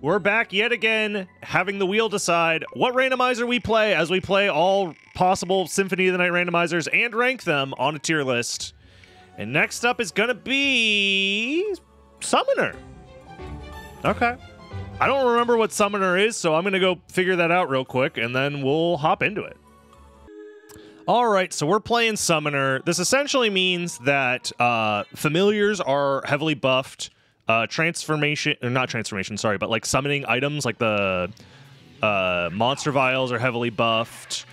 We're back yet again, having the wheel decide what randomizer we play as we play all possible Symphony of the Night randomizers and rank them on a tier list. And next up is going to be Summoner. Okay. I don't remember what Summoner is, so I'm going to go figure that out real quick, and then we'll hop into it. All right, so we're playing Summoner. This essentially means that familiars are heavily buffed. Transformation, or not transformation, sorry, but like summoning items, like the monster vials are heavily buffed.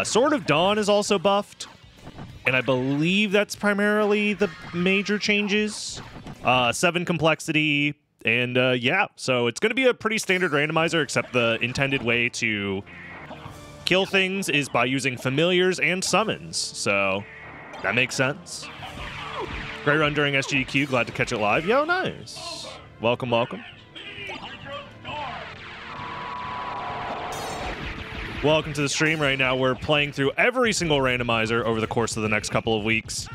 Sword of Dawn is also buffed, and I believe that's primarily the major changes. 7 complexity, and yeah, so it's going to be a pretty standard randomizer, except the intended way to kill things is by using familiars and summons, so that makes sense. Great run during SGDQ. Glad to catch it live. Yo, nice. Welcome, welcome. Welcome to the stream. Right now, we're playing through every single randomizer over the course of the next couple of weeks.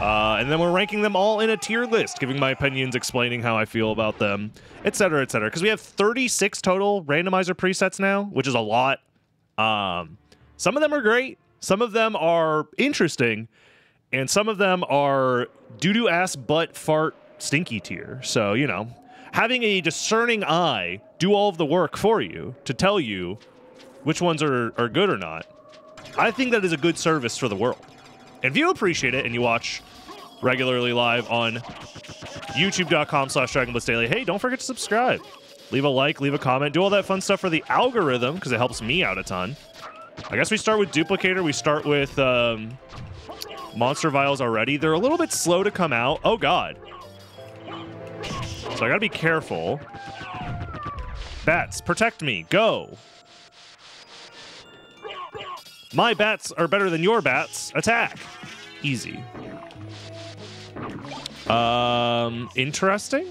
And then we're ranking them all in a tier list, giving my opinions, explaining how I feel about them, etc., etc. Because we have 36 total randomizer presets now, which is a lot. Some of them are great. Some of them are interesting. And some of them are doo-doo ass butt fart stinky tier. So, you know, having a discerning eye do all of the work for you to tell you which ones are good or not, I think that is a good service for the world. And if you appreciate it and you watch regularly live on youtube.com/DragonBlitzDaily, hey, don't forget to subscribe. Leave a like, leave a comment, do all that fun stuff for the algorithm because it helps me out a ton. I guess we start with Duplicator. We start with Monster Vials already. They're a little bit slow to come out. Oh, God. So I gotta be careful. Bats, protect me. Go. My bats are better than your bats. Attack. Easy. Interesting.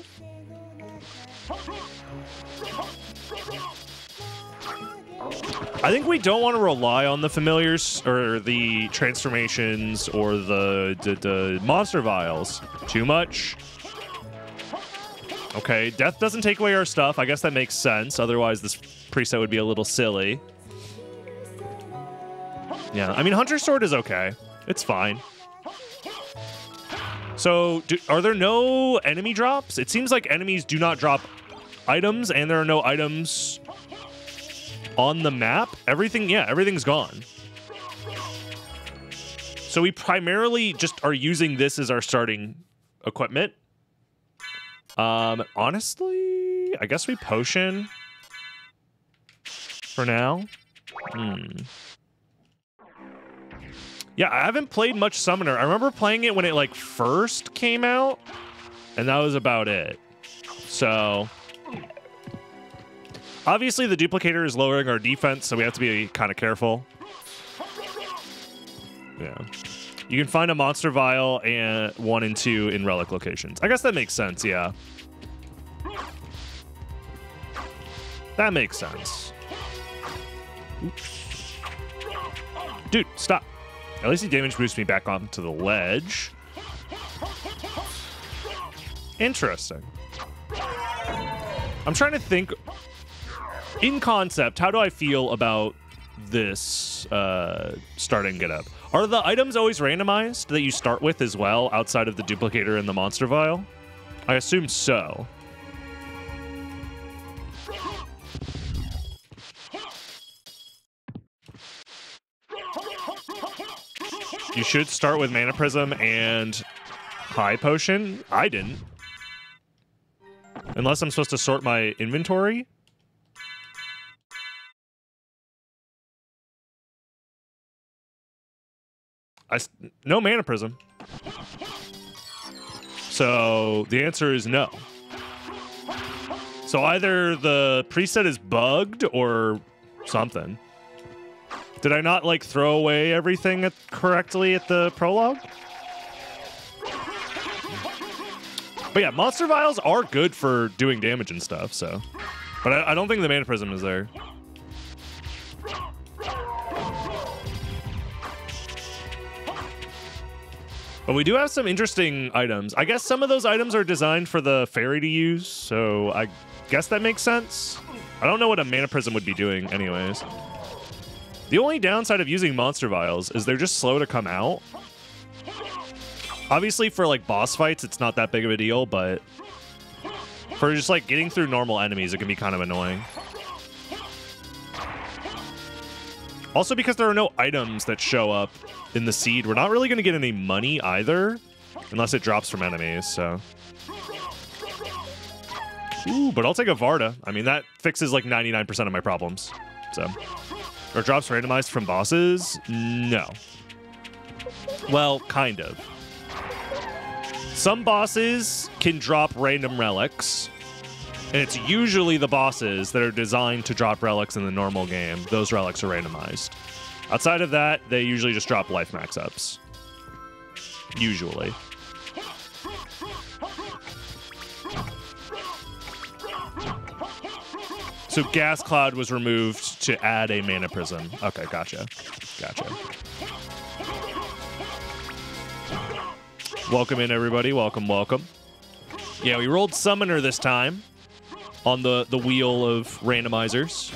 I think we don't want to rely on the familiars or the transformations or the monster vials too much. Okay, death doesn't take away our stuff. I guess that makes sense. Otherwise, this preset would be a little silly. Yeah, I mean, Hunter's Sword is okay. It's fine. So, are there no enemy drops? It seems like enemies do not drop items, and there are no items on the map. Everything, yeah, everything's gone. So we primarily just are using this as our starting equipment. Honestly, I guess we potion for now. Yeah, I haven't played much Summoner. I remember playing it when it like first came out, and that was about it. So obviously, the Duplicator is lowering our defense, so we have to be kind of careful. Yeah. You can find a Monster Vial and 1 and 2 in relic locations. I guess that makes sense, yeah. That makes sense. Oops. Dude, stop. At least he damage boosts me back onto the ledge. Interesting. I'm trying to think... In concept, how do I feel about this starting get up? Are the items always randomized that you start with as well, outside of the Duplicator and the Monster Vial? I assume so. You should start with Mana Prism and High Potion. I didn't. Unless I'm supposed to sort my inventory. No Mana Prism. So the answer is no. So either the preset is bugged or something. Did I not like throw away everything correctly at the prologue? But yeah, Monster Vials are good for doing damage and stuff, so. But I don't think the Mana Prism is there. But we do have some interesting items. I guess some of those items are designed for the fairy to use, so guess that makes sense. I don't know what a Mana Prism would be doing anyways. The only downside of using Monster Vials is they're just slow to come out. Obviously, for like boss fights, it's not that big of a deal, but for just like getting through normal enemies, it can be kind of annoying. Also, because there are no items that show up in the seed, we're not really going to get any money either, unless it drops from enemies, so. Ooh, but I'll take a Varda. I mean, that fixes like 99% of my problems, so. Or drops randomized from bosses? No. Well, kind of. Some bosses can drop random relics, and it's usually the bosses that are designed to drop relics in the normal game. Those relics are randomized. Outside of that, they usually just drop life max ups. Usually. So Gas Cloud was removed to add a Mana Prism. Okay, gotcha. Gotcha. Welcome in, everybody. Welcome, welcome. Yeah, we rolled Summoner this time on the wheel of randomizers.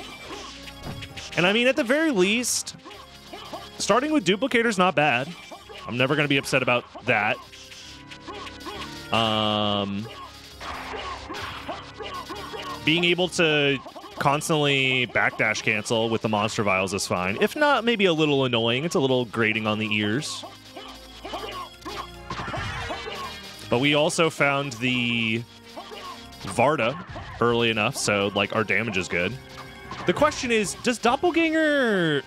And I mean, at the very least, starting with Duplicator's not bad. I'm never going to be upset about that. Being able to constantly backdash cancel with the Monster Vials is fine. If not, maybe a little annoying. It's a little grating on the ears. But we also found the Varda early enough, so like our damage is good. The question is, does Doppelganger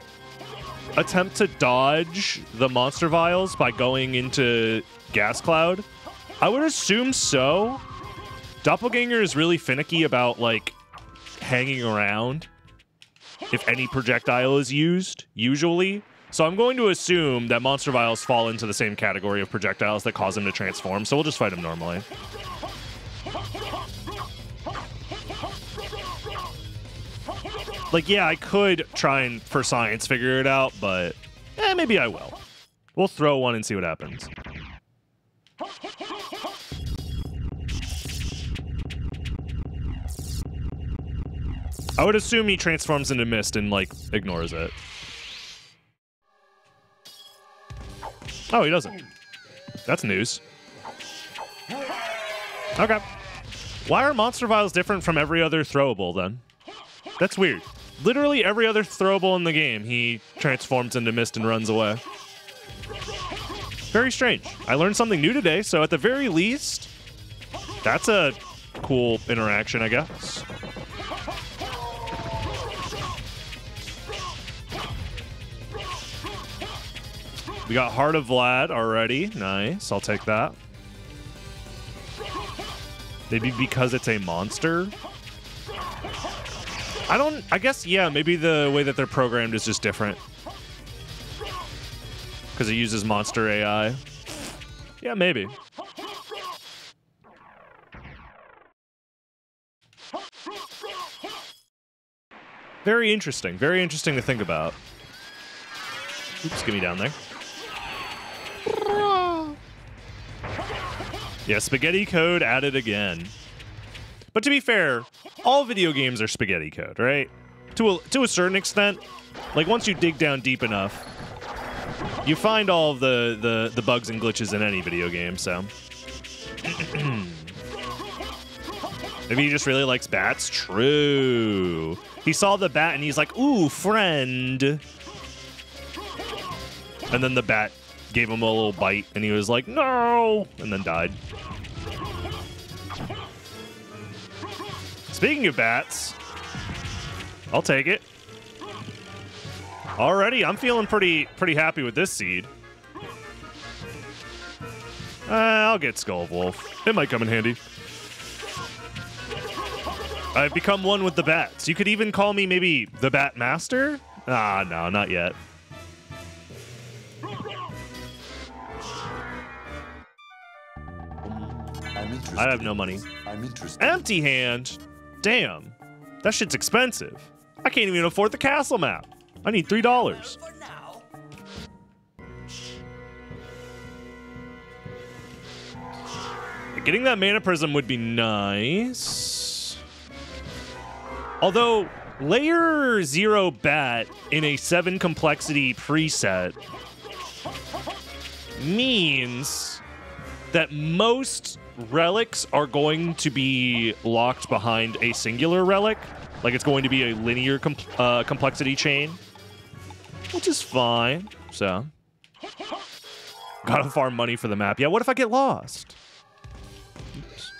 attempt to dodge the Monster Vials by going into Gas Cloud? I would assume so. Doppelganger is really finicky about like hanging around if any projectile is used, usually. So I'm going to assume that Monster Vials fall into the same category of projectiles that cause him to transform, so we'll just fight him normally. Like, yeah, I could try and, for science, figure it out, but maybe I will. We'll throw one and see what happens. I would assume he transforms into mist and, like, ignores it. Oh, he doesn't. That's news. Okay. Why are Monster Vials different from every other throwable, then? That's weird. Literally every other throwable in the game, he transforms into mist and runs away. Very strange. I learned something new today, so at the very least, that's a cool interaction, I guess. We got Heart of Vlad already. Nice. I'll take that. Maybe because it's a monster? I guess, yeah, maybe the way that they're programmed is just different. Because it uses monster AI. Yeah, maybe. Very interesting. Very interesting to think about. Oops, get me down there. Yeah, spaghetti code added again. But to be fair, all video games are spaghetti code, right? To a certain extent. Like, once you dig down deep enough, you find all of the bugs and glitches in any video game, so. Maybe he just really likes bats? True. He saw the bat and he's like, ooh, friend. And then the bat gave him a little bite and he was like, no, and then died. Speaking of bats, I'll take it. Already, I'm feeling pretty happy with this seed. I'll get Skull Wolf. It might come in handy. I've become one with the bats. You could even call me maybe the Bat Master? Ah, no, not yet. I have no money. I'm interested. Empty hand? Damn. That shit's expensive. I can't even afford the castle map. I need $3. Getting that Mana Prism would be nice. Although layer 0 bat in a 7 complexity preset means that most relics are going to be locked behind a singular relic. Like it's going to be a linear complexity chain, which is fine. So, gotta farm money for the map. Yeah, what if I get lost? Oops.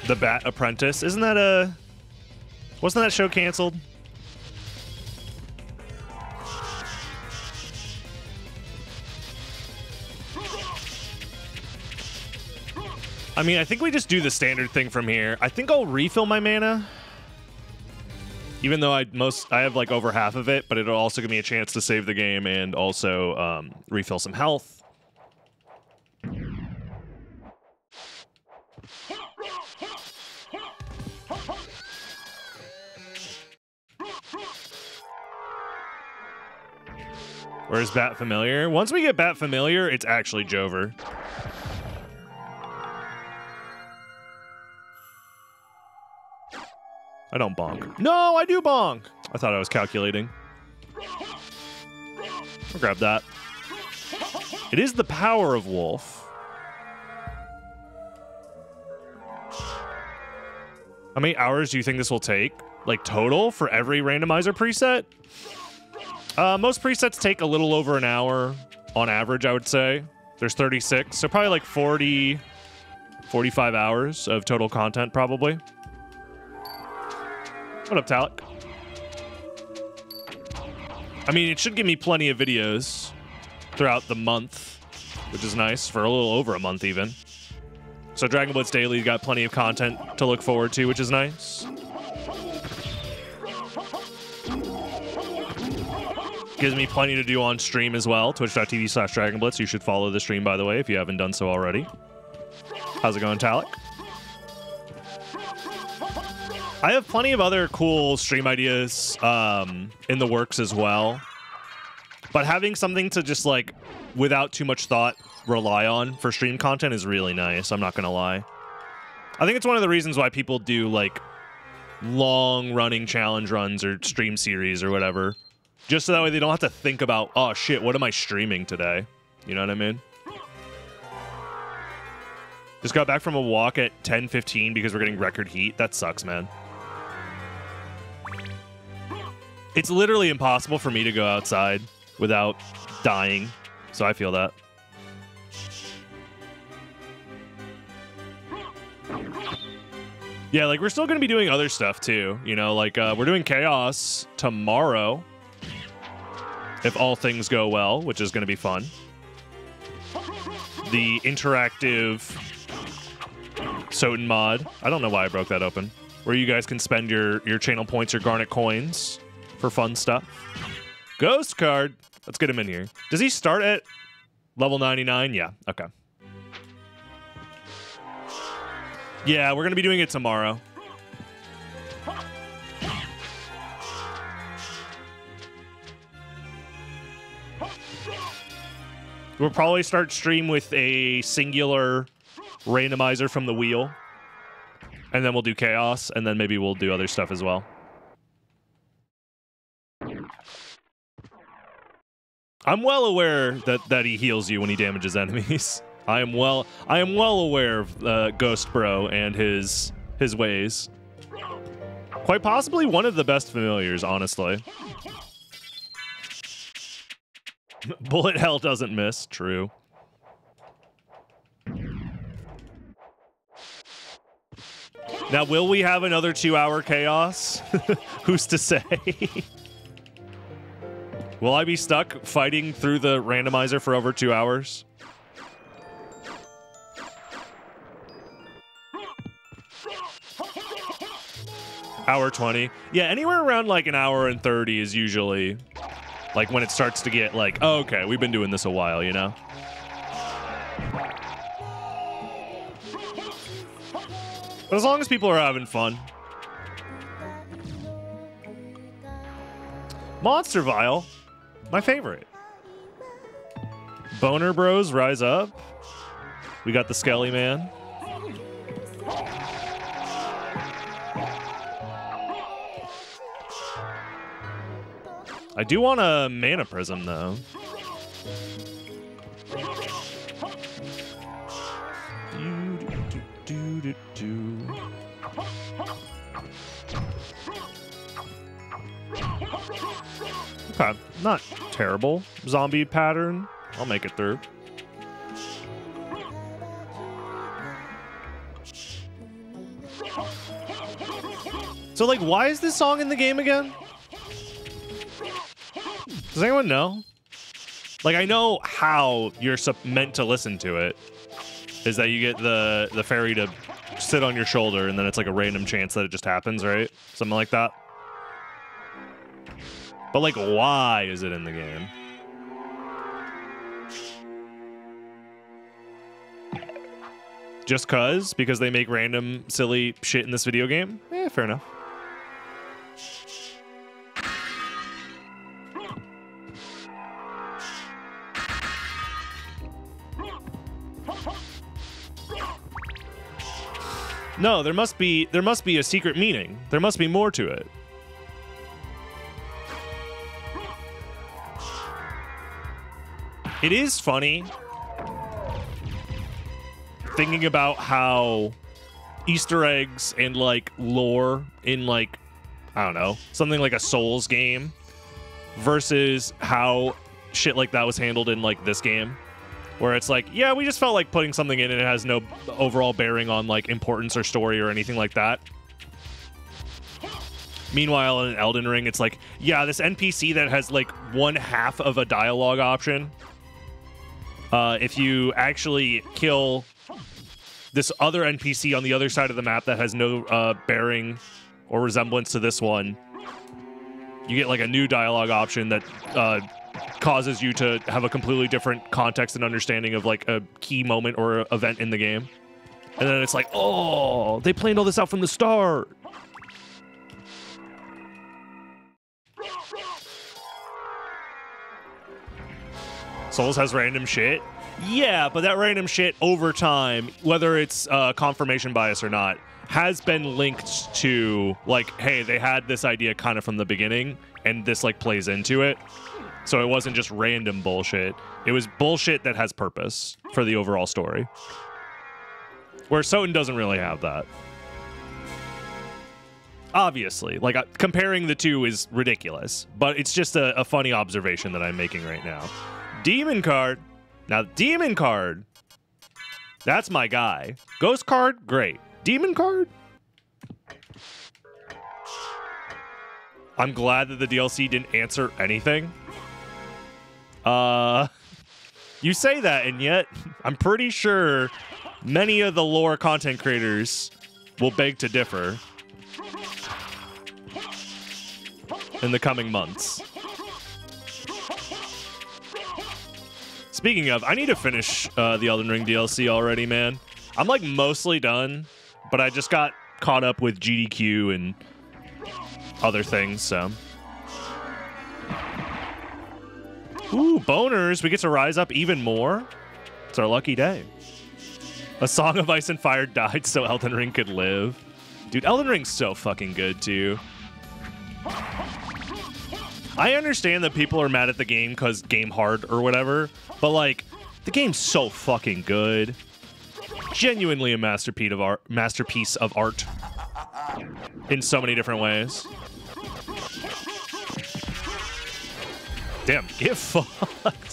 The Bat Apprentice. Isn't that a... Wasn't that show canceled? I mean, I think we just do the standard thing from here. I think I'll refill my mana. Even though I have like over half of it, but it'll also give me a chance to save the game and also refill some health. Where's Bat Familiar? Once we get Bat Familiar, it's actually Jover. I don't bonk. No, I do bonk! I thought I was calculating. I'll grab that. It is the power of Wolf. How many hours do you think this will take? Like, total for every randomizer preset? Most presets take a little over an hour on average, I would say. There's 36, so probably like 40, 45 hours of total content, probably. What up, Talik? I mean, it should give me plenty of videos throughout the month, which is nice, for a little over a month even. So Dragon Blitz Daily got plenty of content to look forward to, which is nice. Gives me plenty to do on stream as well. Twitch.tv/DragonBlitz. You should follow the stream, by the way, if you haven't done so already. How's it going, Talik? I have plenty of other cool stream ideas in the works as well. But having something to just, like, without too much thought, rely on for stream content is really nice. I'm not going to lie. I think it's one of the reasons why people do, like, long-running challenge runs or stream series or whatever. Just so that way they don't have to think about, oh, shit, what am I streaming today? You know what I mean? Just got back from a walk at 10:15 because we're getting record heat. That sucks, man. It's literally impossible for me to go outside without dying. So I feel that. Yeah, like, we're still going to be doing other stuff, too. You know, like, we're doing Chaos tomorrow. If all things go well, which is going to be fun. The interactive SotN mod. I don't know why I broke that open. Where you guys can spend your channel points, your Garnet coins for fun stuff. Ghost card. Let's get him in here. Does he start at level 99? Yeah, okay. Yeah, we're going to be doing it tomorrow. We'll probably start stream with a singular randomizer from the wheel. And then we'll do Chaos, and then maybe we'll do other stuff as well. I'm well aware that he heals you when he damages enemies. I am well aware of Ghost Bro and his ways. Quite possibly one of the best familiars, honestly. Bullet hell doesn't miss. True. Now, will we have another 2-hour chaos? Who's to say? Will I be stuck fighting through the randomizer for over 2 hours? Hour 20. Yeah, anywhere around like an hour and 30 is usually like when it starts to get like, oh, okay, we've been doing this a while, you know? But as long as people are having fun. Monster Vial, my favorite. Boner Bros, rise up. We got the Skelly Man. I do want a mana prism, though. Okay, not terrible. Zombie pattern. I'll make it through. So, like, why is this song in the game again? Does anyone know? Like, I know how you're meant to listen to it. Is that you get the fairy to sit on your shoulder, and then it's like a random chance that it just happens, right? Something like that. But, like, why is it in the game? Just cuz? Because they make random, silly shit in this video game? Eh, fair enough. No, there must be a secret meaning. There must be more to it. It is funny thinking about how Easter eggs and like lore in like, I don't know, something like a Souls game versus how shit like that was handled in like this game. Where it's like, yeah, we just felt like putting something in and it has no overall bearing on like importance or story or anything like that. Meanwhile, in Elden Ring, it's like, yeah, this NPC that has like 1/2 of a dialogue option. If you actually kill this other NPC on the other side of the map that has no bearing or resemblance to this one, you get like a new dialogue option that causes you to have a completely different context and understanding of like a key moment or event in the game. And then it's like, oh, they planned all this out from the start. Souls has random shit. Yeah, but that random shit over time, whether it's confirmation bias or not, has been linked to like, hey, they had this idea kind of from the beginning and this like plays into it. So it wasn't just random bullshit. It was bullshit that has purpose for the overall story. Where SotN doesn't really have that. Obviously. Like, comparing the two is ridiculous. But it's just a funny observation that I'm making right now. Demon card. Now, Demon card. That's my guy. Ghost card, great. Demon card? I'm glad that the DLC didn't answer anything. You say that, and yet I'm pretty sure many of the lore content creators will beg to differ in the coming months. Speaking of, I need to finish the Elden Ring DLC already, man. I'm like mostly done, but I just got caught up with GDQ and other things, so. Ooh, boners. We get to rise up even more. It's our lucky day. A Song of Ice and Fire died so Elden Ring could live. Dude, Elden Ring's so fucking good, too. I understand that people are mad at the game because game hard or whatever, but, like, the game's so fucking good. Genuinely a masterpiece of art in so many different ways. Damn, get fucked.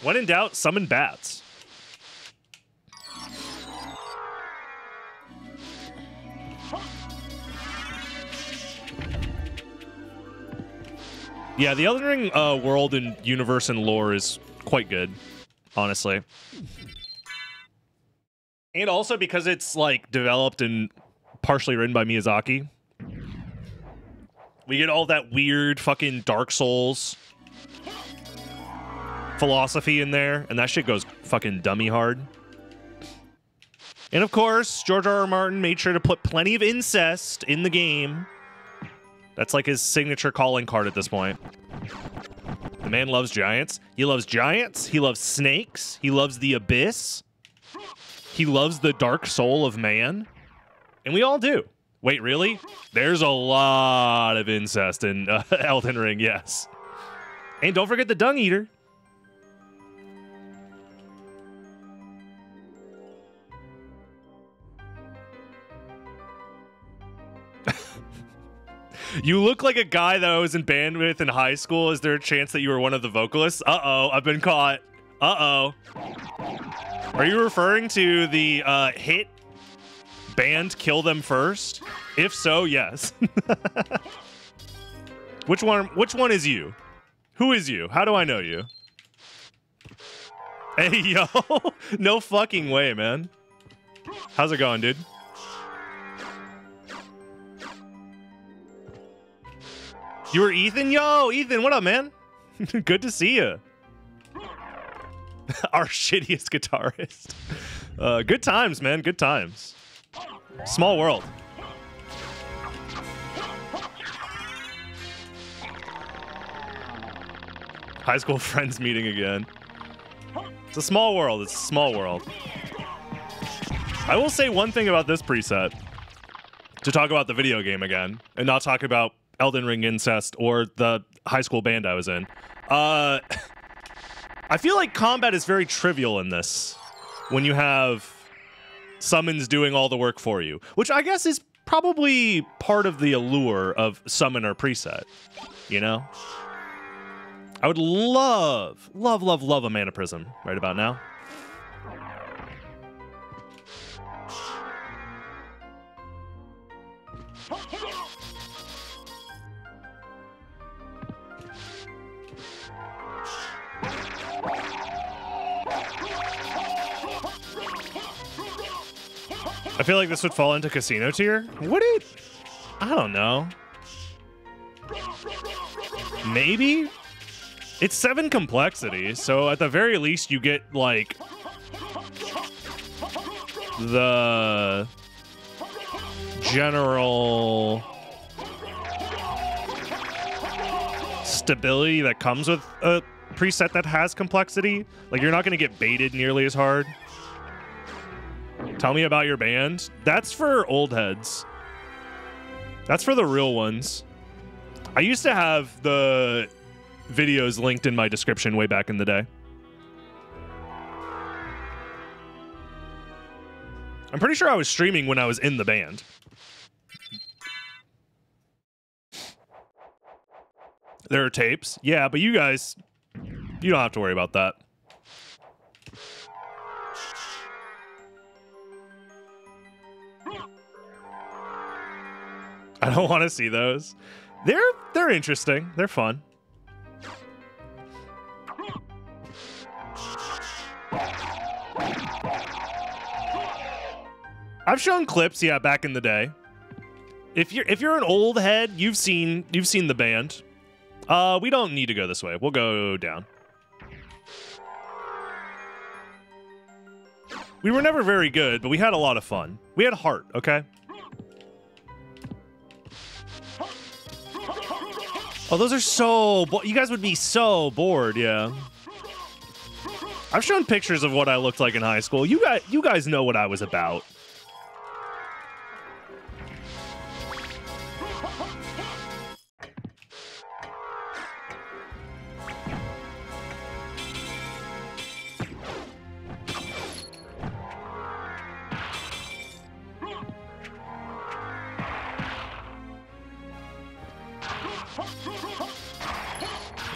When in doubt, summon bats. Yeah, the Elden Ring world and universe and lore is quite good, honestly. And also because it's, like, developed and partially written by Miyazaki. We get all that weird fucking Dark Souls philosophy in there, and that shit goes fucking dummy hard. And of course, George R.R. Martin made sure to put plenty of incest in the game. That's like his signature calling card at this point. The man loves giants. He loves giants. He loves snakes. He loves the abyss. He loves the dark soul of man. And we all do. Wait, really? There's a lot of incest in Elden Ring, yes. And don't forget the Dung Eater. You look like a guy that I was in band with in high school. Is there a chance that you were one of the vocalists? Uh-oh, I've been caught. Uh-oh. Are you referring to the hit band Kill Them First? If so, yes. Which one is you? Who is you? How do I know you? Hey, yo. No fucking way, man. How's it going, dude? You were Ethan? Yo, Ethan, what up, man? Good to see you. Our shittiest guitarist. Good times, man. Good times. Small world. High school friends meeting again. It's a small world. It's a small world. I will say one thing about this preset. To talk about the video game again, and not talk about Elden Ring incest or the high school band I was in. I feel like combat is very trivial in this when you have summons doing all the work for you, which I guess is probably part of the allure of summoner preset, you know? I would love a Mana Prism right about now. I feel like this would fall into casino tier. Would it? I don't know. Maybe? It's 7 complexity, so at the very least you get, like, the general stability that comes with a preset that has complexity. Like, you're not going to get baited nearly as hard. Tell me about your band. That's for old heads. That's for the real ones. I used to have the videos linked in my description way back in the day. I'm pretty sure I was streaming when I was in the band. There are tapes. Yeah, but you guys, you don't have to worry about that. I don't want to see those. They're interesting. They're fun. I've shown clips, yeah, back in the day. If you're an old head, you've seen the band. We don't need to go this way. We'll go down. We were never very good, but we had a lot of fun. We had heart, okay? Oh, those are so... You guys would be so bored, yeah. I've shown pictures of what I looked like in high school. You guys know what I was about.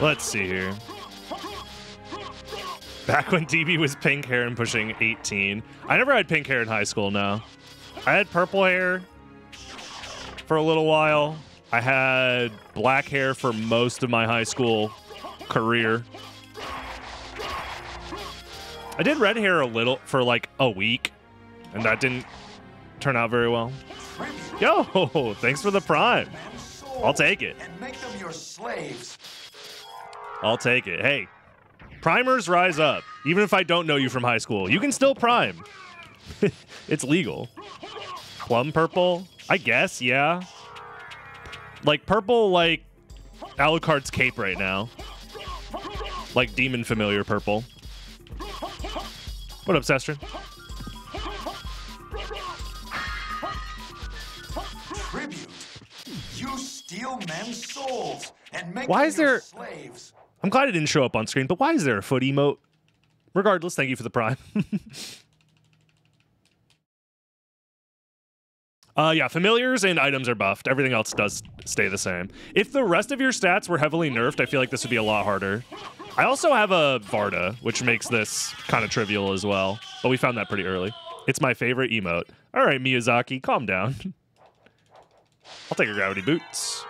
Let's see here. Back when DB was pink hair and pushing 18. I never had pink hair in high school, no. I had purple hair for a little while. I had black hair for most of my high school career. I did red hair a little for like a week, and that didn't turn out very well. Yo, thanks for the prime. I'll take it. And make them your slaves. I'll take it. Hey, primers rise up. Even if I don't know you from high school, you can still prime. It's legal. Plum purple? I guess, yeah. Like purple, like Alucard's cape right now. Like demon familiar purple. What up, Sestrin? steal men's souls and make Why them is your there- slaves. I'm glad it didn't show up on screen, but why is there a foot emote? Regardless, thank you for the prime. Yeah, familiars and items are buffed. Everything else does stay the same. If the rest of your stats were heavily nerfed, I feel like this would be a lot harder. I also have a Varda, which makes this kind of trivial as well, but we found that pretty early. It's my favorite emote. All right, Miyazaki, calm down. I'll take your gravity boots.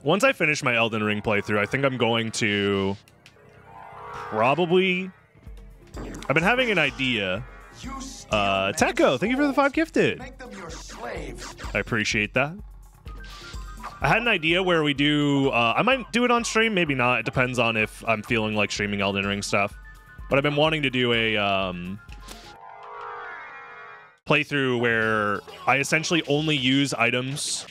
Once I finish my Elden Ring playthrough, I think I'm going to probably... I've been having an idea. You steal Tekko, thank you for the 5 gifted. Make them your slaves. I appreciate that. I had an idea where we do... I might do it on stream, maybe not. It depends on if I'm feeling like streaming Elden Ring stuff. But I've been wanting to do a playthrough where I essentially only use items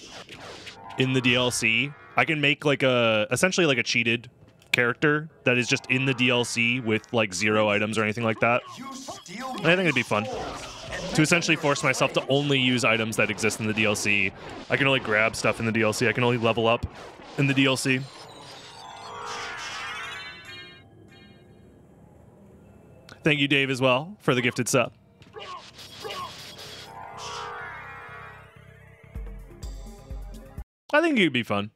in the DLC. I can make like essentially like a cheated character that is just in the DLC with like 0 items or anything like that. You steal I think it'd be fun to essentially force myself to only use items that exist in the DLC. I can only grab stuff in the DLC. I can only level up in the DLC. Thank you, Dave, as well, for the gifted sub. I think it'd be fun.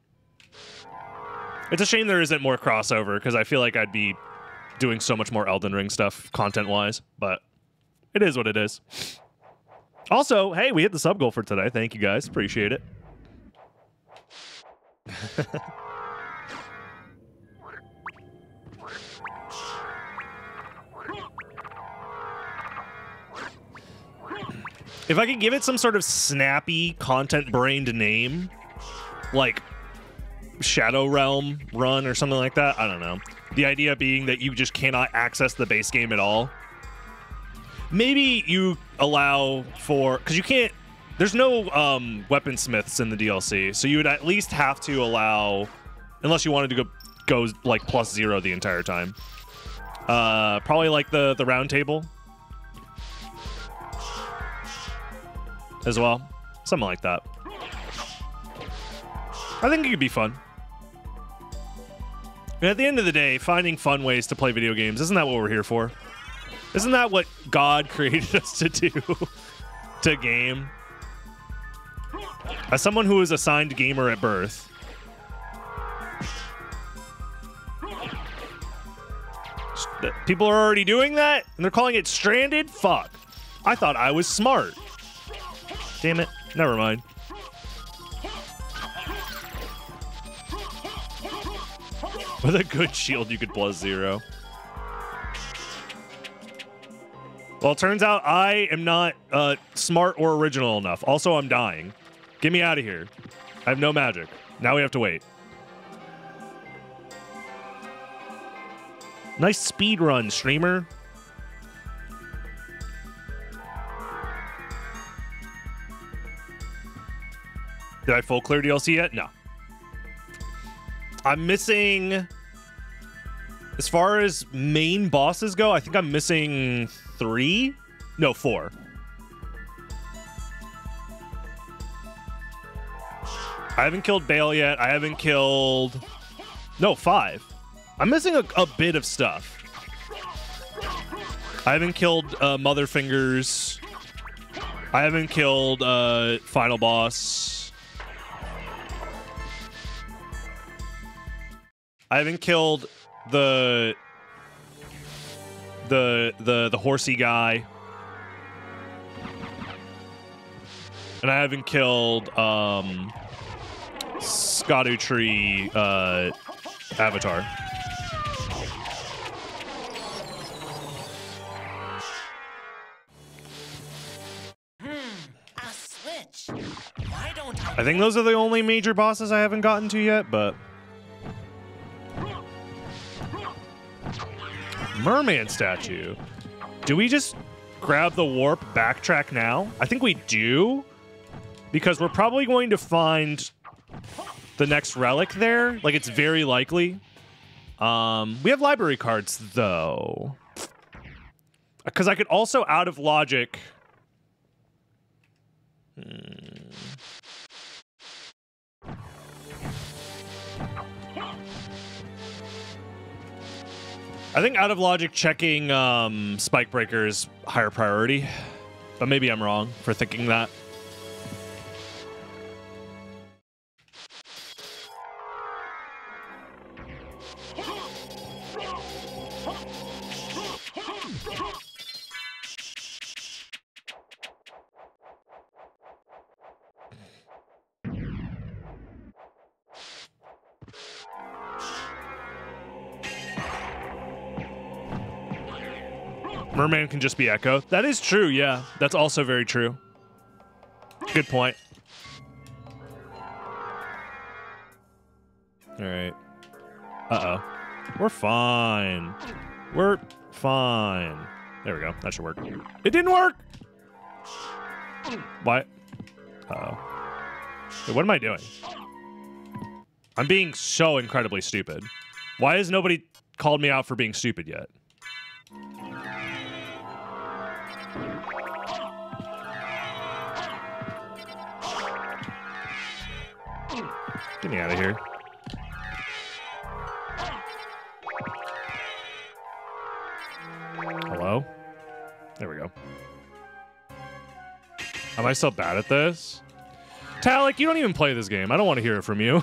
It's a shame there isn't more crossover, because I feel like I'd be doing so much more Elden Ring stuff content-wise, but it is what it is. Also, hey, we hit the sub goal for today. Thank you, guys. Appreciate it. If I could give it some sort of snappy, content-brained name, like Shadow Realm Run or something like that, I don't know. The idea being that you just cannot access the base game at all. Maybe you allow for... Because you can't... There's no weaponsmiths in the DLC, so you would at least have to allow... Unless you wanted to go like +0 the entire time. Probably like the round table. As well. Something like that. I think it could be fun. And at the end of the day, finding fun ways to play video games, isn't that what we're here for? Isn't that what God created us to do? To game? As someone who was assigned gamer at birth, people are already doing that? And they're calling it stranded? Fuck. I thought I was smart. Damn it. Never mind. With a good shield, you could +0. Well, it turns out I am not smart or original enough. Also, I'm dying. Get me out of here. I have no magic. Now we have to wait. Nice speedrun, streamer. Did I full clear DLC yet? No. I'm missing... As far as main bosses go, I think I'm missing 3? No, 4. I haven't killed Bale yet. I haven't killed... No, 5. I'm missing a bit of stuff. I haven't killed Motherfingers. I haven't killed Final Boss. I haven't killed the horsey guy. And I haven't killed Scadutree Avatar. A switch. Why don't I think those are the only major bosses I haven't gotten to yet, but... Merman statue. Do we just grab the warp, backtrack now? I think we do, because we're probably going to find the next relic there. Like, it's very likely. We have library cards, though. Because I could also, out of logic... I think out of logic, checking Spike Breaker is higher priority. But maybe I'm wrong for thinking that. Merman can just be Echo. That is true, yeah. That's also very true. Good point. All right. Uh-oh. We're fine. We're fine. There we go. That should work. It didn't work! What? Uh-oh. Wait, what am I doing? I'm being so incredibly stupid. Why has nobody called me out for being stupid yet? Get me out of here. Hello? There we go. Am I still bad at this? Talik, you don't even play this game. I don't want to hear it from you.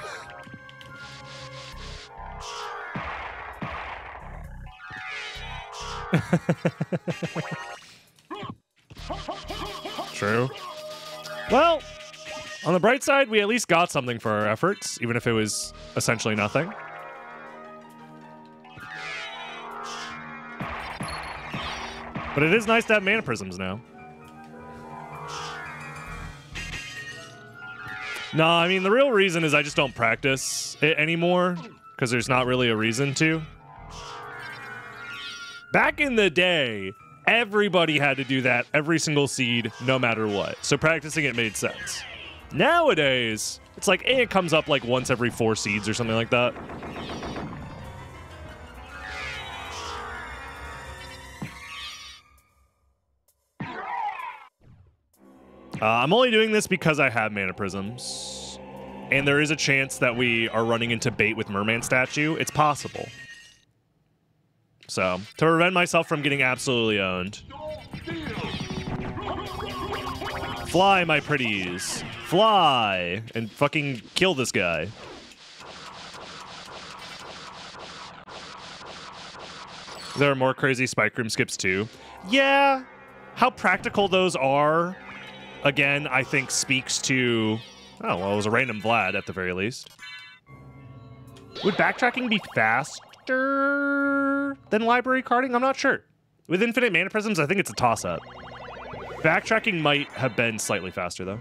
True. Well, on the bright side, we at least got something for our efforts, even if it was essentially nothing. But it is nice to have mana prisms now. No, I mean, the real reason is I just don't practice it anymore, because there's not really a reason to. Back in the day, everybody had to do that every single seed, no matter what. So practicing it made sense. Nowadays, it's like, it comes up like once every 4 seeds or something like that. I'm only doing this because I have mana prisms. And there is a chance that we are running into bait with Merman Statue. It's possible. So, to prevent myself from getting absolutely owned. Fly, my pretties. Fly! And fucking kill this guy. There are more crazy Spike Room skips too. Yeah, how practical those are, again, I think speaks to... Oh, well, it was a random Vlad at the very least. Would backtracking be faster than library carding? I'm not sure. With infinite mana prisms, I think it's a toss-up. Backtracking might have been slightly faster, though.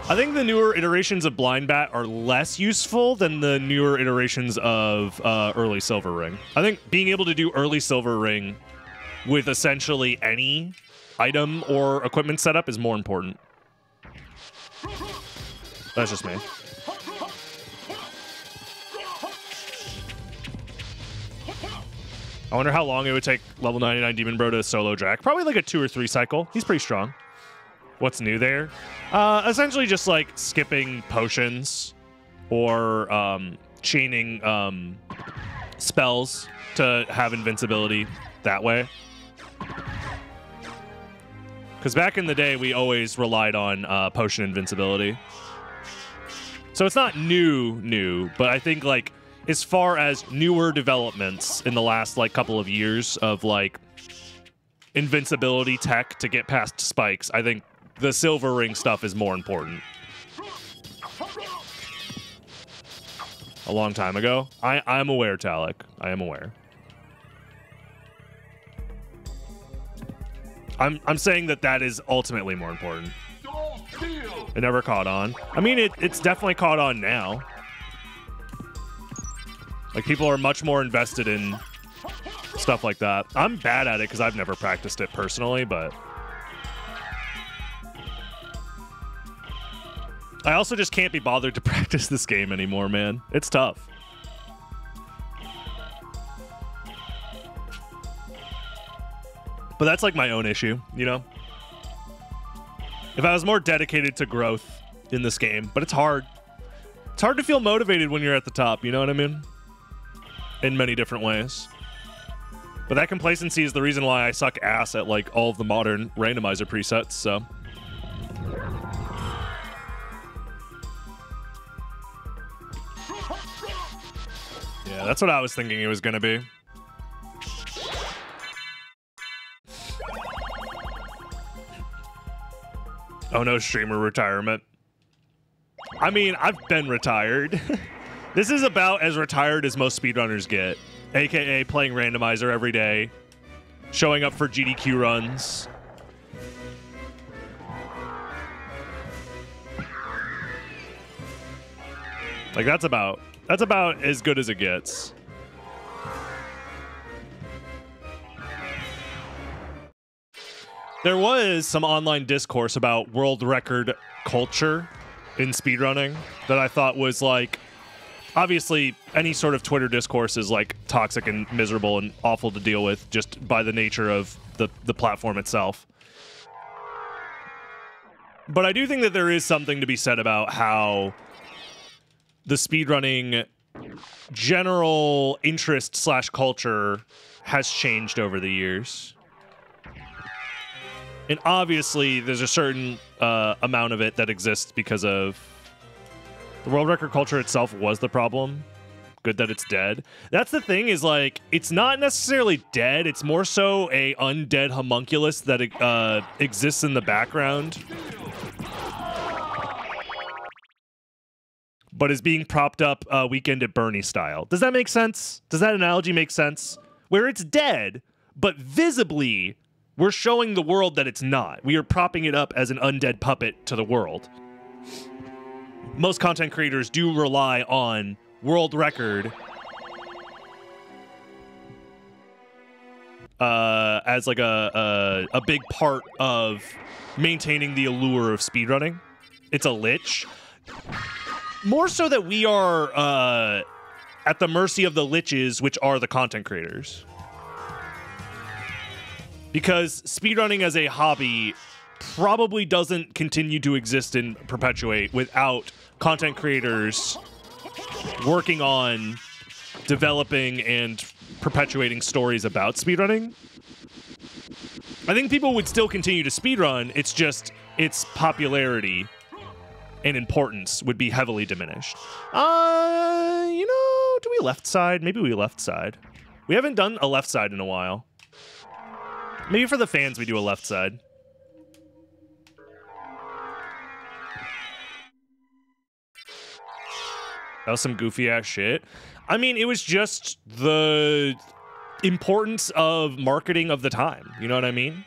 I think the newer iterations of Blind Bat are less useful than the newer iterations of early Silver Ring. I think being able to do early Silver Ring with essentially any item or equipment setup is more important. That's just me. I wonder how long it would take level 99 Demon Bro to solo Jack. Probably like a 2 or 3 cycle. He's pretty strong. What's new there? Essentially just like skipping potions or chaining spells to have invincibility that way. Because back in the day, we always relied on potion invincibility. So it's not new, but I think like as far as newer developments in the last like couple of years of like invincibility tech to get past spikes, I think the Silver Ring stuff is more important. A long time ago. I'm aware, Talik. I am aware. I'm saying that is ultimately more important. It never caught on. I mean, it's definitely caught on now. Like, people are much more invested in stuff like that. I'm bad at it because I've never practiced it personally, but... I also just can't be bothered to practice this game anymore, man. It's tough. But that's like my own issue, you know? If I was more dedicated to growth in this game, but it's hard. It's hard to feel motivated when you're at the top, you know what I mean? In many different ways. But that complacency is the reason why I suck ass at like all of the modern randomizer presets, so. Yeah, that's what I was thinking it was gonna be. Oh no, streamer retirement. I mean, I've been retired. This is about as retired as most speedrunners get. AKA playing randomizer every day, showing up for GDQ runs. Like that's about as good as it gets. There was some online discourse about world record culture in speedrunning that I thought was like, obviously any sort of Twitter discourse is like toxic and miserable and awful to deal with just by the nature of the platform itself. But I do think that there is something to be said about how the speedrunning general interest / culture has changed over the years. And obviously, there's a certain amount of it that exists because of the world record culture itself was the problem. Good that it's dead. That's the thing is, like, it's not necessarily dead. It's more so a undead homunculus that exists in the background, but is being propped up Weekend at Bernie style. Does that make sense? Does that analogy make sense? Where it's dead, but visibly we're showing the world that it's not. We are propping it up as an undead puppet to the world. Most content creators do rely on world record as like a big part of maintaining the allure of speedrunning. It's a lich. More so that we are at the mercy of the liches, which are the content creators. Because speedrunning as a hobby probably doesn't continue to exist and perpetuate without content creators working on developing and perpetuating stories about speedrunning. I think people would still continue to speedrun, it's just its popularity and importance would be heavily diminished. You know, do we left side? Maybe we left side. We haven't done a left side in a while. Maybe for the fans, we do a left side. That was some goofy ass shit. I mean, it was just the importance of marketing of the time. You know what I mean?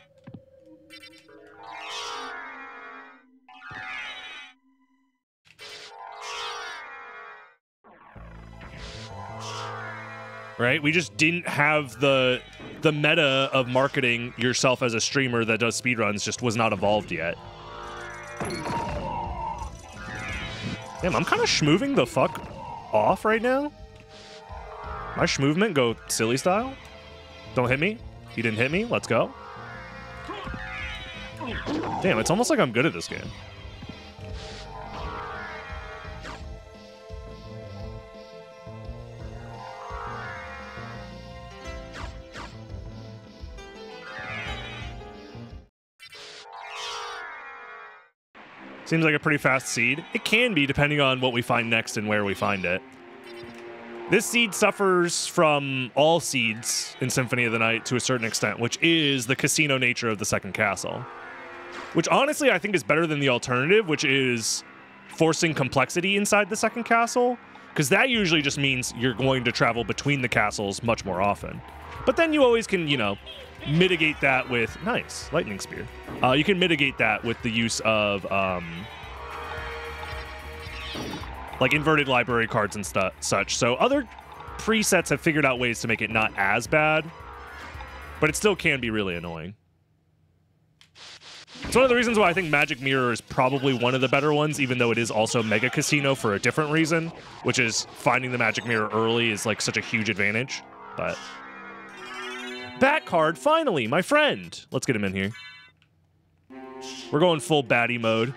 Right? We just didn't have the meta of marketing yourself as a streamer that does speedruns just was not evolved yet. Damn, I'm kind of schmooving the fuck off right now. My schmovement go silly style. Don't hit me. You didn't hit me. Let's go. Damn, it's almost like I'm good at this game. Seems like a pretty fast seed. It can be, depending on what we find next and where we find it. This seed suffers from all seeds in Symphony of the Night to a certain extent, which is the casino nature of the second castle. Which honestly I think is better than the alternative, which is forcing complexity inside the second castle, because that usually just means you're going to travel between the castles much more often. But then you always can, you know, mitigate that with... Nice, lightning spear. You can mitigate that with the use of, like, inverted library cards and such. So other presets have figured out ways to make it not as bad, but it still can be really annoying. It's one of the reasons why I think Magic Mirror is probably one of the better ones, even though it is also Mega Casino for a different reason, which is finding the Magic Mirror early is like such a huge advantage. But Bat card, finally, my friend. Let's get him in here. We're going full baddie mode.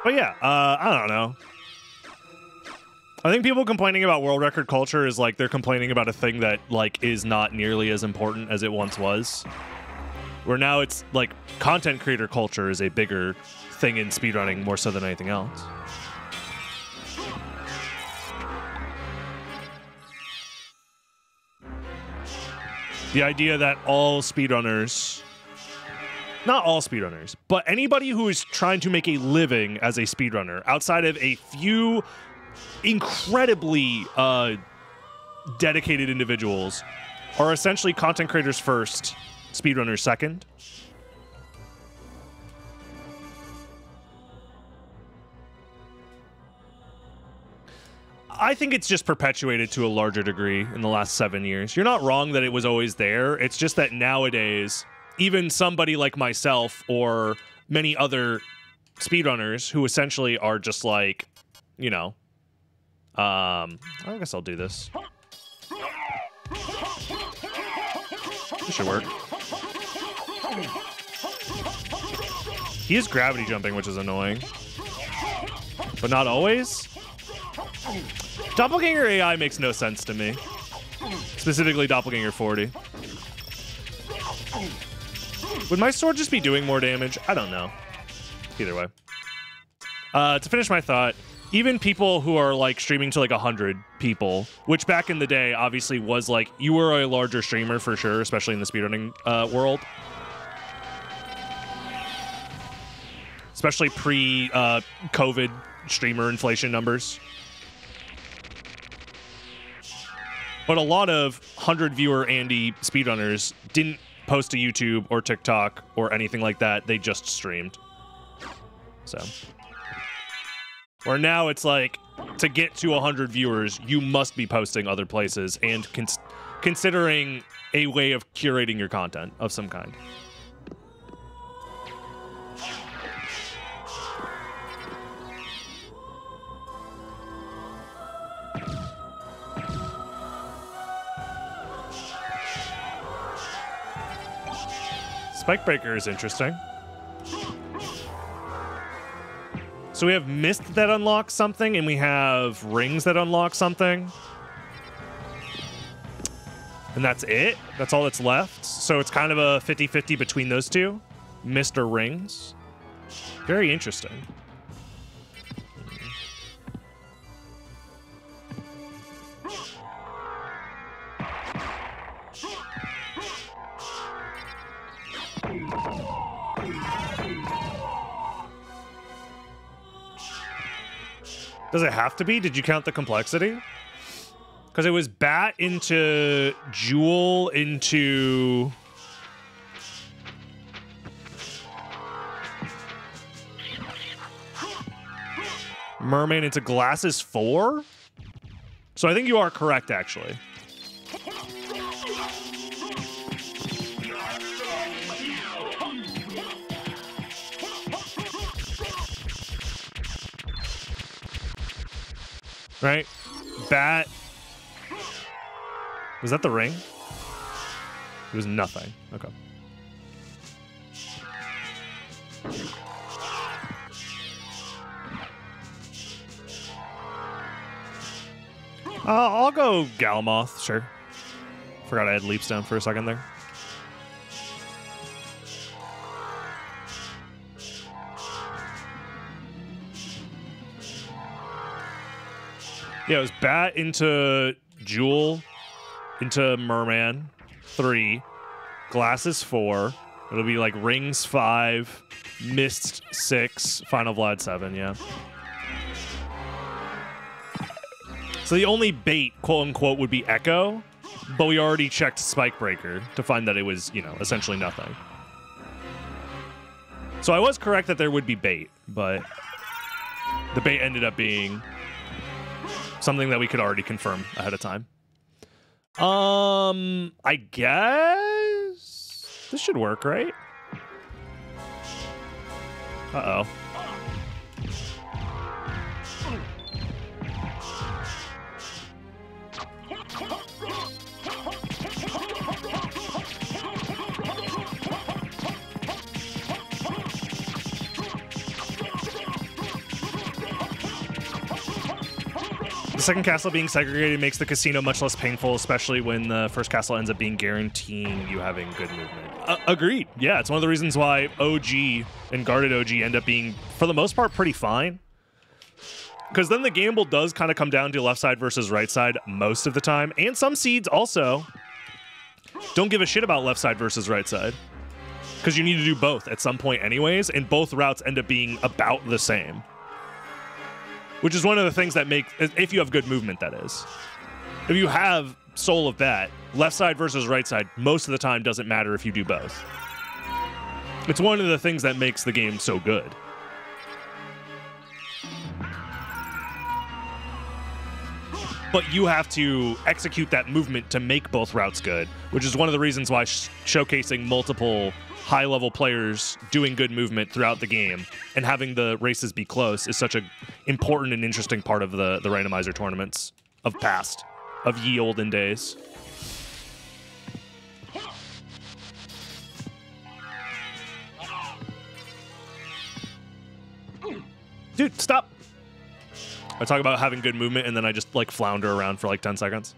But yeah, I don't know. I think people complaining about world record culture is like they're complaining about a thing that like is not nearly as important as it once was. Where now it's like content creator culture is a bigger thing in speedrunning more so than anything else. The idea that all speedrunners, not all speedrunners, but anybody who is trying to make a living as a speedrunner, outside of a few incredibly dedicated individuals, are essentially content creators first, speedrunners second. I think it's just perpetuated to a larger degree in the last 7 years. You're not wrong that it was always there. It's just that nowadays, even somebody like myself or many other speedrunners who essentially are just like, you know, I guess I'll do this. This should work. He is gravity jumping, which is annoying. But not always. Doppelganger AI makes no sense to me. Specifically Doppelganger 40. Would my sword just be doing more damage? I don't know. Either way. To finish my thought, even people who are like streaming to like 100 people, which back in the day obviously was like, you were a larger streamer for sure, especially in the speedrunning world. Especially pre-COVID streamer inflation numbers. But a lot of 100 viewer Andy speedrunners didn't post to YouTube or TikTok or anything like that. They just streamed. So. Where now it's like, to get to 100 viewers, you must be posting other places and considering a way of curating your content of some kind. Spike Breaker is interesting. So we have Mist that unlocks something, and we have Rings that unlock something. And that's it? That's all that's left? So it's kind of a 50-50 between those two? Mist or Rings? Very interesting. Does it have to be? Did you count the complexity? Because it was Bat into Jewel into... Mermaid into Glasses 4? So I think you are correct, actually. Right? Bat. Was that the ring? It was nothing. Okay. I'll go Galamoth, sure. Forgot I had leaps down for a second there. Yeah, it was Bat into Jewel, into Merman, 3, Glasses 4. It'll be like Rings 5, Mist 6, Final Vlad 7, yeah. So the only bait, quote unquote, would be Echo, but we already checked Spike Breaker to find that it was, you know, essentially nothing. So I was correct that there would be bait, but the bait ended up being something that we could already confirm ahead of time. I guess this should work, right? Uh-oh. The second castle being segregated makes the casino much less painful, especially when the first castle ends up being guaranteeing you having good movement. Agreed. Yeah, it's one of the reasons why OG and guarded OG end up being, for the most part, pretty fine. Because then the gamble does kind of come down to left side versus right side most of the time. And some seeds also don't give a shit about left side versus right side. Because you need to do both at some point anyways, and both routes end up being about the same. Which is one of the things that make, if you have good movement, that is. If you have Soul of Bet, left side versus right side, most of the time doesn't matter if you do both. It's one of the things that makes the game so good. But you have to execute that movement to make both routes good, which is one of the reasons why showcasing multiple high-level players doing good movement throughout the game and having the races be close is such an important and interesting part of the randomizer tournaments of past, of ye olden days. Dude, stop! I talk about having good movement and then I just like flounder around for like 10 seconds.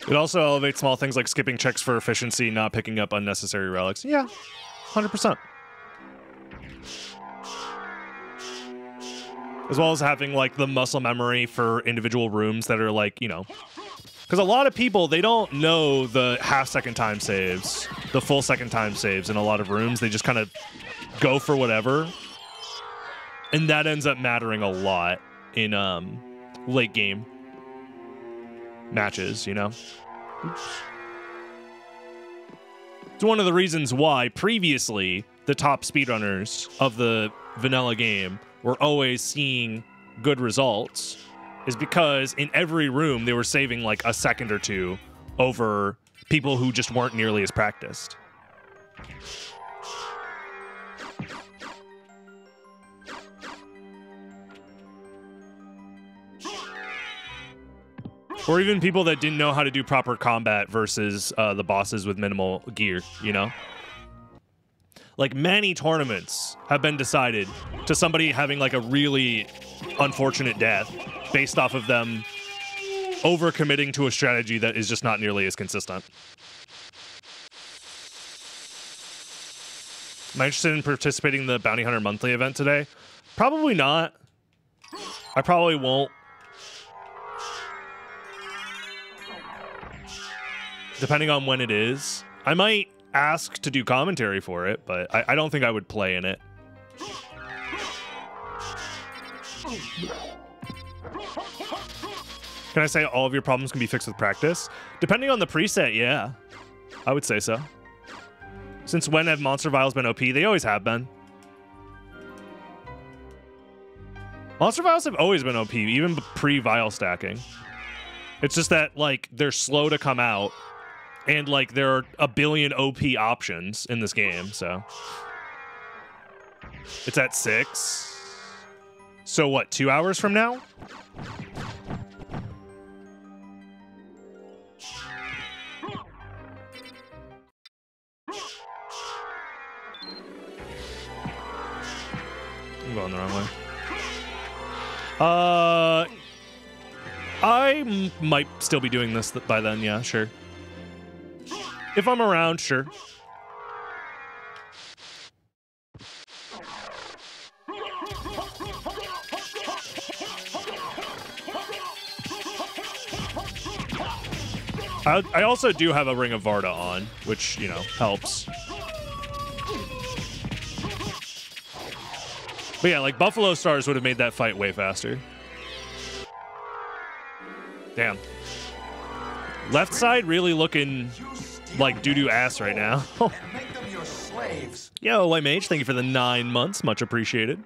It also elevates small things like skipping checks for efficiency, not picking up unnecessary relics. Yeah, 100%. As well as having like the muscle memory for individual rooms that are like, you know, because a lot of people, they don't know the half-second time saves, the full second time saves in a lot of rooms. They just kind of go for whatever. And that ends up mattering a lot in late game matches, you know? Oops. It's one of the reasons why previously the top speedrunners of the vanilla game were always seeing good results, is because in every room they were saving like a second or two over people who just weren't nearly as practiced. Or even people that didn't know how to do proper combat versus the bosses with minimal gear, you know? Like, many tournaments have been decided to somebody having, like, a really unfortunate death based off of them overcommitting to a strategy that is just not nearly as consistent. Am I interested in participating in the Bounty Hunter Monthly event today? Probably not. I probably won't. Depending on when it is. I might ask to do commentary for it, but I don't think I would play in it. Can I say all of your problems can be fixed with practice? Depending on the preset, yeah. I would say so. Since when have monster vials been OP? They always have been. Monster vials have always been OP, even pre-vial stacking. It's just that, like, they're slow to come out. And, like, there are a billion OP options in this game, so. It's at 6. So, what, 2 hours from now? I'm going the wrong way. I might still be doing this by then, yeah, sure. If I'm around, sure. I also do have a Ring of Varda on, which, you know, helps. But yeah, like Buffalo Stars would have made that fight way faster. Damn. Left side really looking like doo-doo ass right now. And make them your slaves. Yo, White Mage, thank you for the 9 months. Much appreciated.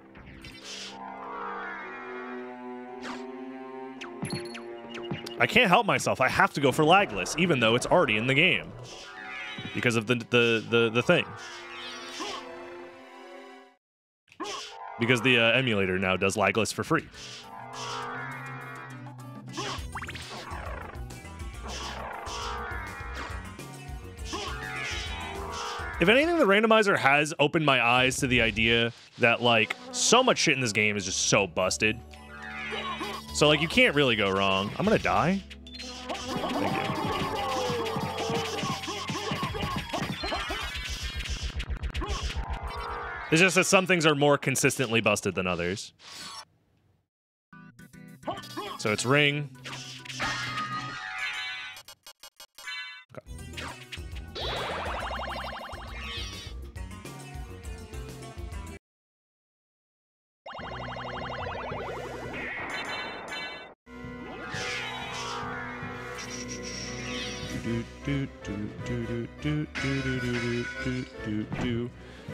I can't help myself. I have to go for lagless, even though it's already in the game. Because of the thing. Because the emulator now does lagless for free. If anything, the randomizer has opened my eyes to the idea that, like, so much shit in this game is just so busted. So, like, you can't really go wrong. I'm gonna die? Thank you. It's just that some things are more consistently busted than others. So it's ring.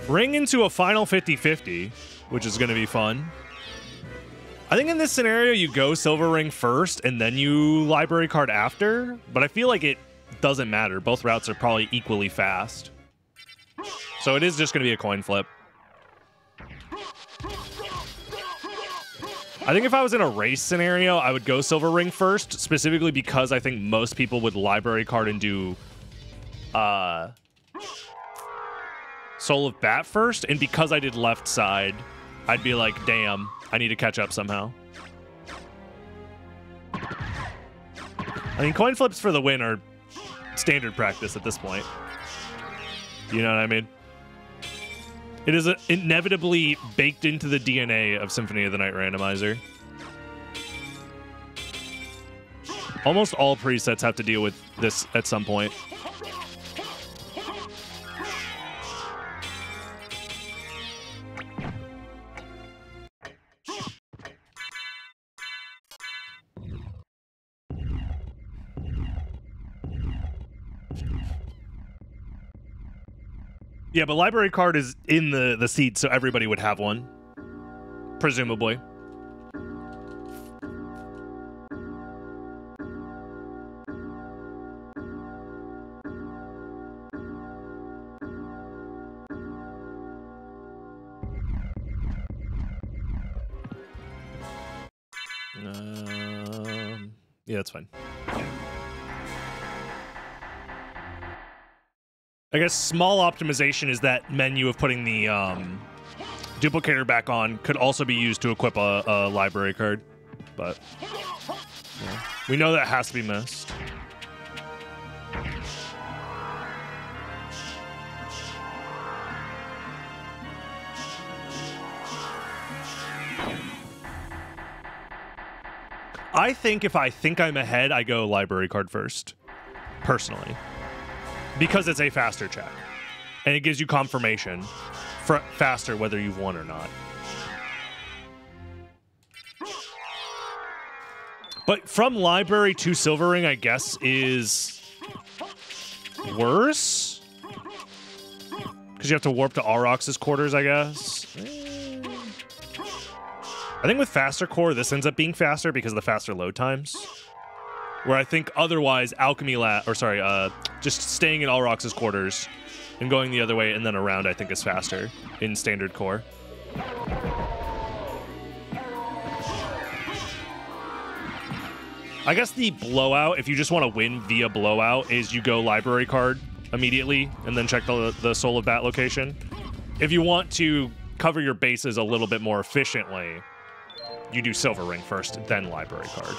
Ring into a final 50-50, which is going to be fun. I think in this scenario, you go silver ring first, and then you library card after, but I feel like it doesn't matter. Both routes are probably equally fast. So it is just going to be a coin flip. I think if I was in a race scenario, I would go silver ring first, specifically because I think most people would library card and do Soul of Bat first, and because I did left side, I'd be like, damn, I need to catch up somehow. I mean, coin flips for the win are standard practice at this point. You know what I mean? It is inevitably baked into the DNA of Symphony of the Night Randomizer. Almost all presets have to deal with this at some point. Yeah, but library card is in the seed, so everybody would have one. Presumably. Yeah, that's fine. I guess small optimization is that menu of putting the duplicator back on could also be used to equip a library card, but yeah. We know that has to be missed. I think if I think I'm ahead, I go library card first, personally. Because it's a faster check. And it gives you confirmation for faster whether you've won or not. But from library to silver ring, I guess, is worse? Because you have to warp to Auroch's quarters, I guess. I think with faster core, this ends up being faster because of the faster load times. Where I think otherwise Alchemy just staying in Auroch's quarters and going the other way and then around, I think is faster in standard core. I guess the blowout, if you just want to win via blowout, is you go library card immediately and then check the Soul of Bat location. If you want to cover your bases a little bit more efficiently, you do silver ring first, then library card.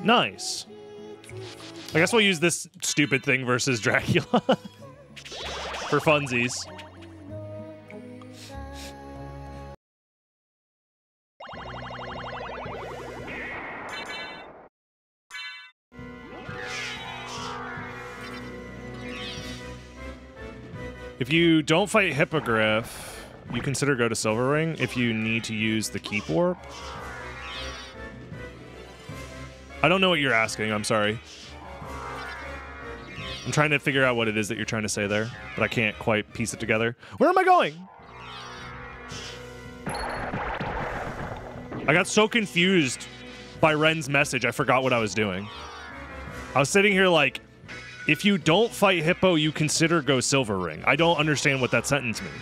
Nice. I guess we'll use this stupid thing versus Dracula for funsies. If you don't fight Hippogriff, you consider go to Silver Ring if you need to use the Keep Warp. I don't know what you're asking, I'm sorry. I'm trying to figure out what it is that you're trying to say there, but I can't quite piece it together. Where am I going? I got so confused by Ren's message, I forgot what I was doing. I was sitting here like, if you don't fight Hippo, you consider go Silver Ring. I don't understand what that sentence means.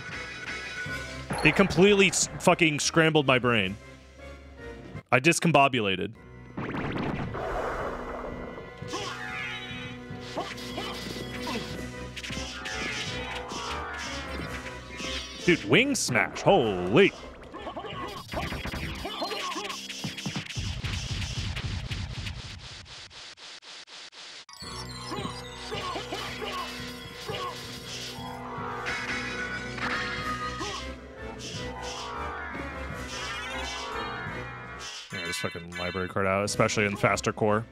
It completely fucking scrambled my brain. I discombobulated. Dude, wing smash. Holy. Yeah, this fucking library card out, especially in faster core.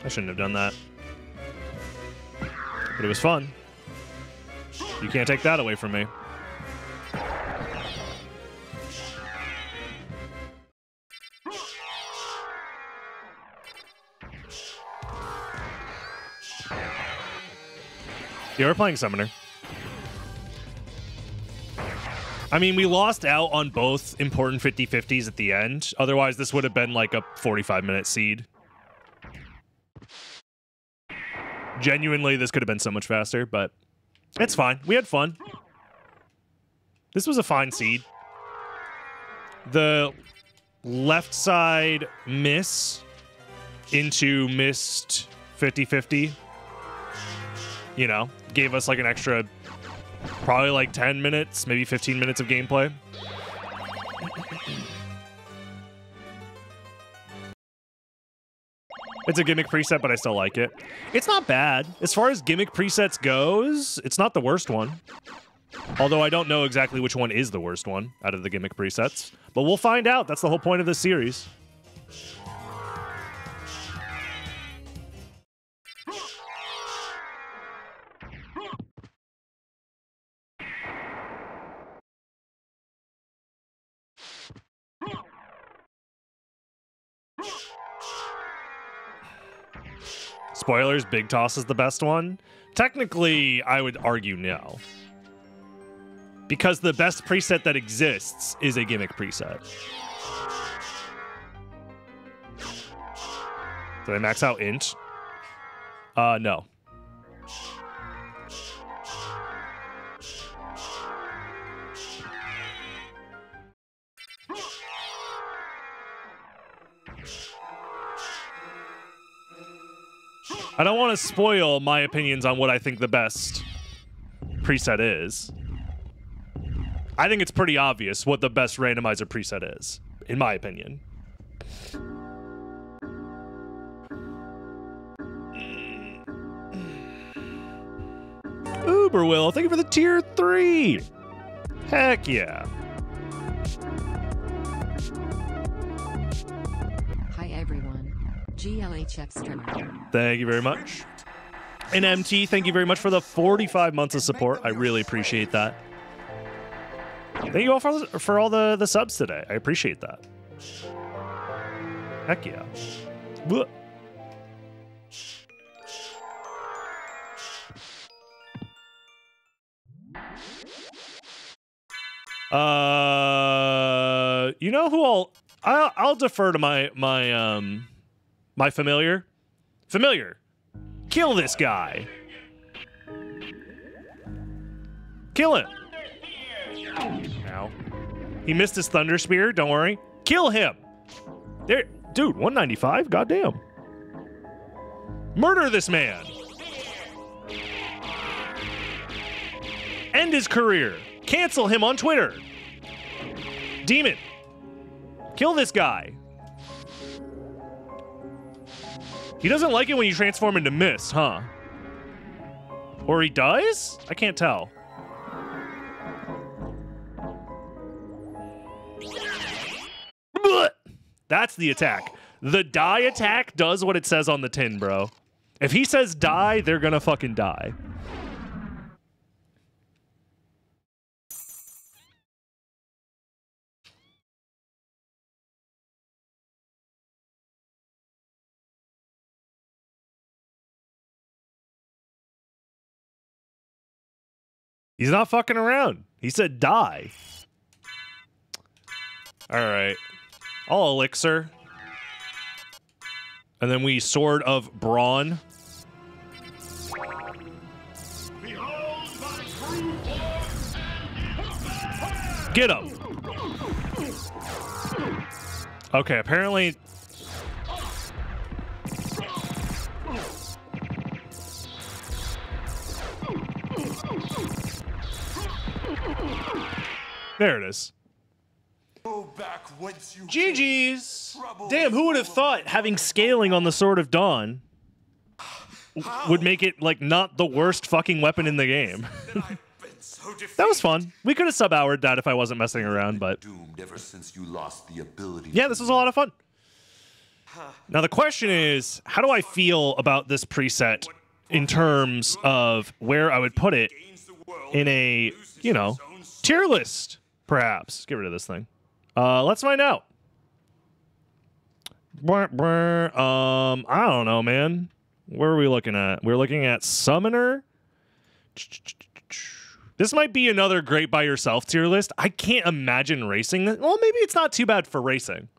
I shouldn't have done that. But it was fun. You can't take that away from me. Yeah, we're playing Summoner. I mean, we lost out on both important 50-50s at the end. Otherwise, this would have been like a 45-minute seed. Genuinely, this could have been so much faster, but it's fine. We had fun. This was a fine seed. The left side miss into missed 50-50, you know, gave us like an extra probably like 10 minutes, maybe 15 minutes of gameplay. It's a gimmick preset, but I still like it. It's not bad. As far as gimmick presets goes, it's not the worst one. Although I don't know exactly which one is the worst one out of the gimmick presets. But we'll find out. That's the whole point of this series. Spoilers, Big Toss is the best one. Technically, I would argue no. Because the best preset that exists is a gimmick preset. Did I max out int? No. I don't want to spoil my opinions on what I think the best preset is. I think it's pretty obvious what the best randomizer preset is, in my opinion. Uber Will, thank you for the tier 3. Heck yeah. Hi everyone. GLHF streamer. Thank you very much. And MT, thank you very much for the 45 months of support. I really appreciate that. Thank you all for all the subs today. I appreciate that. Heck yeah. Whoa. You know who I'll defer to my familiar. Familiar. Kill this guy. Kill him. Ow. He missed his Thunder Spear. Don't worry. Kill him. There, dude, 195? Goddamn. Murder this man. End his career. Cancel him on Twitter. Demon. Kill this guy. He doesn't like it when you transform into mist, huh? Or he does? I can't tell. That's the attack. The die attack does what it says on the tin, bro. If he says die, they're gonna fucking die. He's not fucking around. He said die. All right. All elixir. And then we Sword of Brawn. Get him. Okay, apparently... There it is. GG's. Damn, who would have thought having scaling on the Sword of Dawn would make it, like, not the worst fucking weapon in the game. That was fun. We could have sub-houred that if I wasn't messing around, but... Doomed ever since you lost the ability. Yeah, this was a lot of fun. Now, the question is, how do I feel about this preset in terms of where I would put it in a, you know, tier list, perhaps? Get rid of this thing. Let's find out. I don't know, man. Where are we looking at? We're looking at Summoner. This might be another great by yourself tier list. I can't imagine racing this. Well, maybe it's not too bad for racing.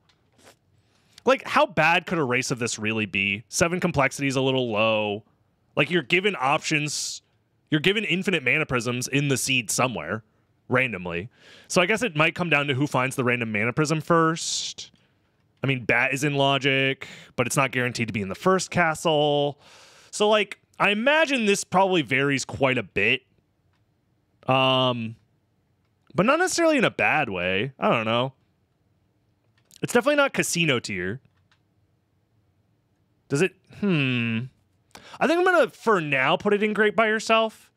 Like, how bad could a race of this really be? 7 complexity is a little low. Like, you're given options. You're given infinite mana prisms in the seed somewhere, randomly. So I guess it might come down to who finds the random mana prism first. I mean, Bat is in Logic, but it's not guaranteed to be in the first castle. So, like, I imagine this probably varies quite a bit. But not necessarily in a bad way. I don't know. It's definitely not casino tier. Does it? I think I'm gonna, for now, put it in great by yourself.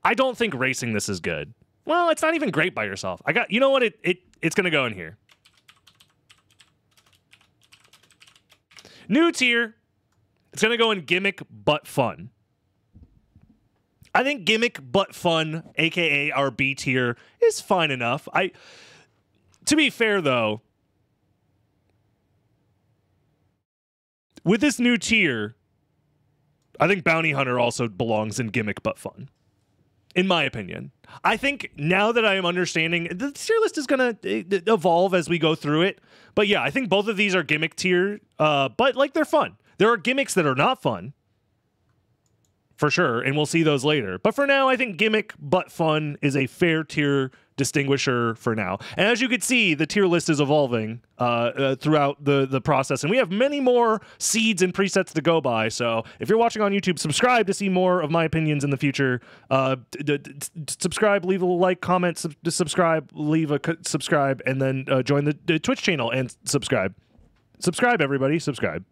I don't think racing this is good. Well, it's not even great by yourself. You know what? It's gonna go in here. New tier. It's gonna go in gimmick but fun. I think gimmick but fun, aka our B tier, is fine enough. To be fair though, with this new tier, I think Bounty Hunter also belongs in gimmick but fun. In my opinion. I think now that I am understanding, the tier list is going to evolve as we go through it. But yeah, I think both of these are gimmick tier, but like they're fun. There are gimmicks that are not fun, for sure, and we'll see those later. But for now, I think gimmick but fun is a fair tier distinguisher for now. And as you can see, the tier list is evolving throughout the process, and we have many more seeds and presets to go by. So if you're watching on YouTube, subscribe to see more of my opinions in the future. Subscribe, leave a like, comment, subscribe, leave a subscribe, and then join the Twitch channel and subscribe. Subscribe, everybody. Subscribe.